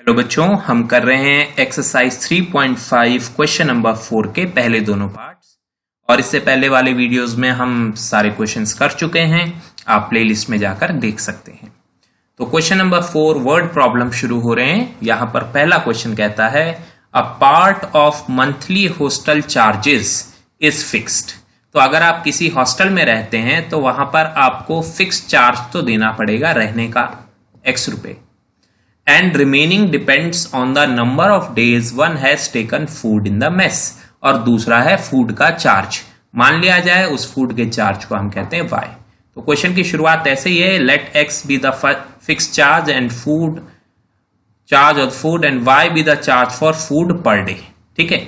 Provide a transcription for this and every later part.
Hello बच्चों, हम कर रहे हैं एक्सरसाइज 3.5 क्वेश्चन नंबर 4 के पहले दोनों पार्ट्स। और इससे पहले वाले वीडियोस में हम सारे क्वेश्चंस कर चुके हैं। आप प्लेलिस्ट में जाकर देख सकते हैं। तो क्वेश्चन नंबर 4 वर्ड प्रॉब्लम शुरू हो रहे हैं। यहां पर पहला क्वेश्चन कहता है a part of monthly hostel charges is fixed. तो अगर आप किसी हॉस्टल में रहते हैं तो वहां पर आपको फिक्स चार्ज तो देना पड़ेगा रहने का x रुपए, and remaining depends on the number of days one has taken food in the mess। और दूसरा है फूड का चार्ज। मान लिया जाए उस फूड के चार्ज को हम कहते हैं y। तो क्वेश्चन की शुरुआत ऐसे ही है, let x be the fix charge and food charge of food and y be the charge for food per day. ठीक है,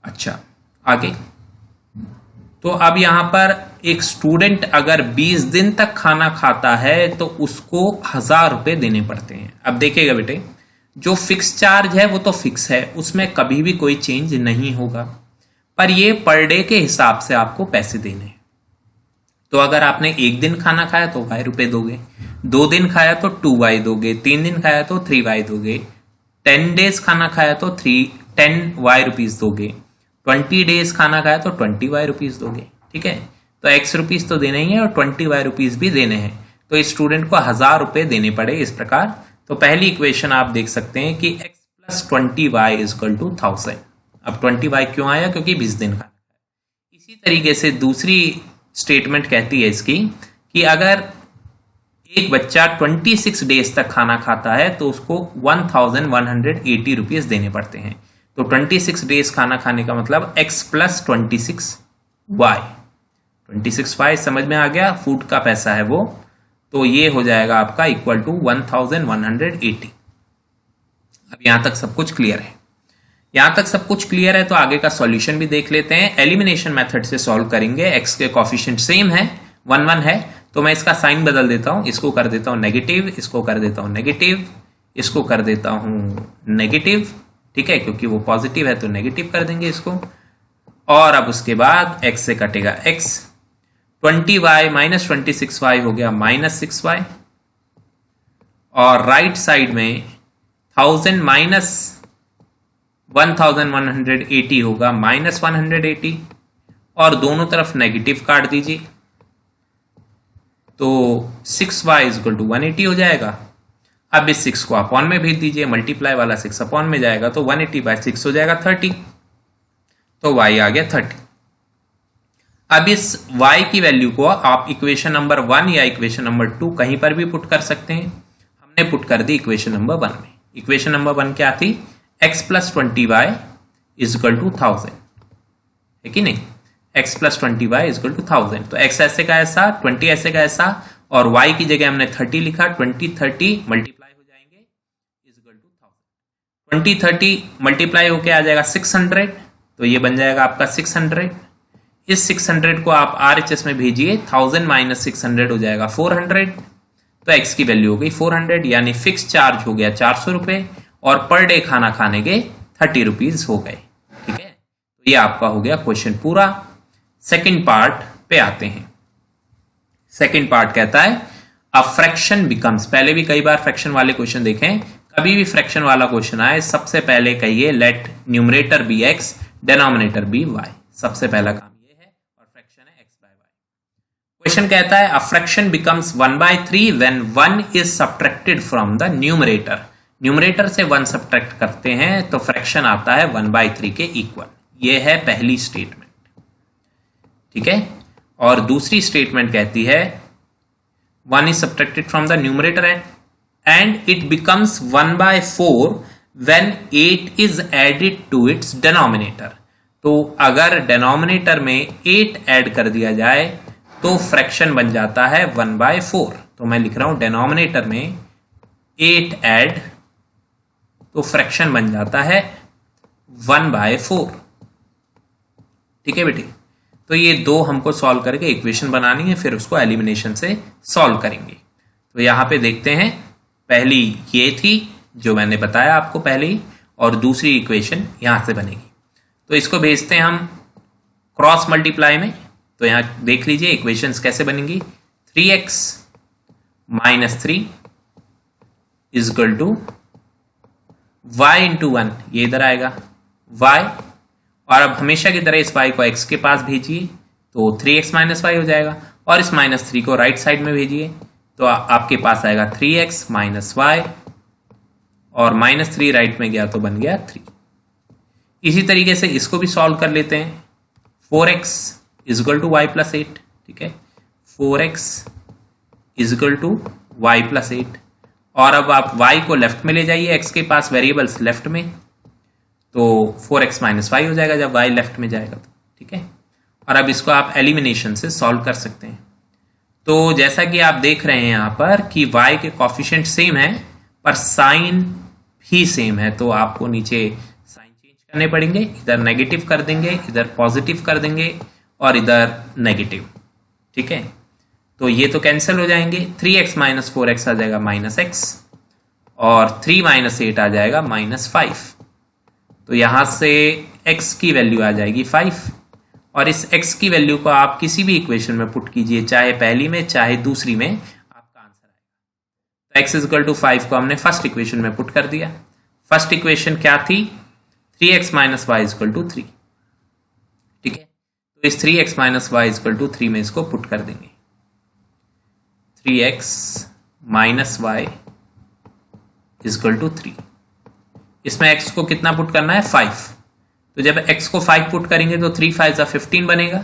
अच्छा आगे। तो अब यहां पर एक स्टूडेंट अगर 20 दिन तक खाना खाता है तो उसको 1000 रुपए देने पड़ते हैं। अब देखिएगा बेटे, जो फिक्स चार्ज है वो तो फिक्स है, उसमें कभी भी कोई चेंज नहीं होगा, पर ये पर डे के हिसाब से आपको पैसे देने हैं। तो अगर आपने एक दिन खाना खाया तो y रुपए दोगे, 2 दिन खाया तो 2y दोगे, 3 दिन खाया तो 3y दोगे, 10 डेज खाना खाया तो 10y रुपीज दोगे, 20 डेज खाना खाया तो 20y रुपीज दोगे। ठीक है, तो x रुपीज तो देने ही है और 20y रुपीज भी देने हैं। तो इस स्टूडेंट को 1000 रुपए देने पड़े इस प्रकार। तो पहली इक्वेशन आप देख सकते हैं कि x plus 20y is equal to 1000। अब 20y क्यों आया? क्योंकि 20 दिन खाना है। इसी तरीके से दूसरी स्टेटमेंट कहती है इसकी कि अगर एक बच्चा 26 डेज तक खाना खाता है तो उसको 1180 रुपीज देने पड़ते हैं। तो 26 डेज खाना खाने का मतलब x प्लस 26y। 26y समझ में आ गया, फूड का पैसा है वो। तो ये हो जाएगा आपका इक्वल टू 1180। अब यहां तक सब कुछ क्लियर है। यहां तक सब कुछ क्लियर है तो आगे का सॉल्यूशन भी देख लेते हैं। एलिमिनेशन मेथड से सॉल्व करेंगे। x के कोफिशिएंट सेम है, 1 1 है, तो मैं इसका साइन बदल देता हूं। इसको कर देता हूं नेगेटिव, इसको कर देता हूं नेगेटिव, इसको कर देता हूं नेगेटिव। ठीक है, क्योंकि वो पॉजिटिव है तो नेगेटिव कर देंगे इसको। और अब उसके बाद x से कटेगा x, 20y माइनस 26y हो गया माइनस 6y, और राइट साइड में 1000 माइनस 1180 होगा माइनस 180, और दोनों तरफ नेगेटिव काट दीजिए। तो 6y इज इक्वल टू 180 हो जाएगा। अब इस 6 को अपॉन में भेज दीजिए, मल्टीप्लाई वाला 6 अपॉन में जाएगा तो 180 बाय 6 हो जाएगा 30। तो y आ गया 30। अब इस y की वैल्यू को आप इक्वेशन नंबर 1 या इक्वेशन नंबर 2 कहीं पर भी पुट कर सकते हैं। हमने पुट कर दी इक्वेशन नंबर 1 में। इक्वेशन नंबर 1 क्या थी? x plus 20y is equal to 1000, है कि नहीं? x plus 20y is equal to 1000। तो x ऐसे का ऐसा, 20 ऐसे का ऐसा, और y की जगह हमने 30 लिखा। 20 30 मल्टीप्लाई हो जाएंगे इज इक्वल टू 1000। 20 30 मल्टीप्लाई होके आ जाएगा 600, तो ये बन जाएगा आपका 600। इस 600 को आप RHS में भेजिए, 1000 माइनस 600 हो जाएगा 400। तो x की वैल्यू हो गई 400, यानी फिक्स चार्ज हो गया 400 रुपए और पर डे खाना खाने के 30 रुपीज हो गए। ठीक है, तो ये आपका हो गया क्वेश्चन पूरा। सेकेंड पार्ट पे आते हैं। सेकेंड पार्ट कहता है अ फ्रैक्शन बिकम्स। पहले भी कई बार फ्रैक्शन वाले क्वेश्चन देखे हैं। कभी भी फ्रैक्शन वाला क्वेश्चन आए सबसे पहले कहिए let numerator be x denominator be y। सबसे पहला काम ये है, और फ्रैक्शन है x बाय y। क्वेश्चन कहता है a fraction becomes 1/3 when 1 is subtracted from the numerator. Numerator से 1 सब्ट्रैक्ट करते हैं तो फ्रैक्शन आता है 1/3 के इक्वल। ये है पहली स्टेटमेंट। ठीक है, और दूसरी स्टेटमेंट कहती है 1 is subtracted from the numerator and it becomes 1/4 when 8 is added to its denominator। तो अगर डिनोमिनेटर में 8 ऐड कर दिया जाए तो फ्रैक्शन बन जाता है 1/4। तो मैं लिख रहा हूं डिनोमिनेटर में 8 ऐड, तो फ्रैक्शन बन जाता है 1/4। ठीक है बेटी, तो ये दो हमको सॉल्व करके इक्वेशन बनानी है, फिर उसको एलिमिनेशन से सॉल्व करेंगे। तो यहां पे देखते हैं, पहली ये थी जो मैंने बताया आपको पहले ही, और दूसरी इक्वेशन यहां से बनेगी। तो इसको भेजते हैं हम क्रॉस मल्टीप्लाई में। तो यहां देख लीजिए इक्वेशंस कैसे बनेंगी। 3x minus 3 is equal to y into 1 ये इधर आएगा y, और अब हमेशा की तरह इस y को x के पास भेजिए तो 3x माइनस वाई हो जाएगा, और इस -3 को राइट साइड में भेजिए तो आपके पास आएगा 3x माइनस वाई, और -3 राइट में गया तो बन गया 3। इसी तरीके से इसको भी सॉल्व कर लेते हैं। 4x is equal to y plus 8, ठीक है, 4x is equal to y plus 8, और अब आप y को लेफ्ट में ले जाइए, x के पास वेरिएबल्स लेफ्ट में, तो 4x माइनस वाई हो जाएगा जब y लेफ्ट में जाएगा तो, ठीक है। और अब इसको आप एलिमिनेशन से सॉल्व कर सकते हैं। तो जैसा कि आप देख रहे हैं यहाँ पर कि y के कॉफिशिएंट सेम है पर साइन भी सेम है, तो आपको नीचे साइन चेंज करने पड़ेंगे, इधर नेगेटिव कर देंगे, इधर पॉजिटिव कर देंगे और इधर नेगेटिव, ठीक है। तो ये तो कैंसिल हो जाएंगे, 3x माइनस 4x आ जाएगा -x, और 3 माइनस 8 आ जाएगा -5। तो यहां से x की वैल्यू आ जाएगी 5, और इस x की वैल्यू को आप किसी भी इक्वेशन में पुट कीजिए, चाहे पहली में चाहे दूसरी में, आपका आंसर आएगा। तो x इज इक्वल टू 5 को हमने फर्स्ट इक्वेशन में पुट कर दिया। फर्स्ट इक्वेशन क्या थी? 3x minus y is equal to 3, ठीक है। तो इस 3x minus y is equal to 3 में इसको पुट कर देंगे। 3x minus y is equal to 3, इसमें x को कितना पुट करना है? 5। तो जब x को 5 पुट करेंगे तो 3 5 15 बनेगा,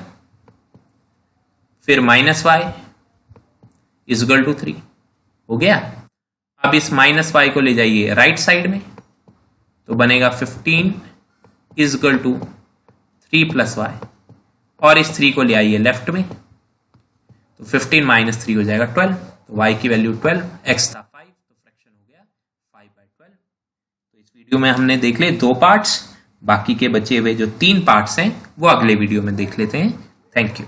फिर minus y is equal to 3 हो गया। अब इस माइनस वाई को ले जाइए राइट साइड में, तो बनेगा 15 is equal to 3 plus y, और इस 3 को ले आइए लेफ्ट में, तो 15 माइनस 3 हो जाएगा 12, तो y की वैल्यू 12, x था 5 तो फ्रैक्शन हो गया 5/12। तो इस वीडियो में हमने देख ले 2 पार्ट्स, बाकी के बचे हुए जो 3 पार्ट्स हैं वो अगले वीडियो में देख लेते हैं। Thank you.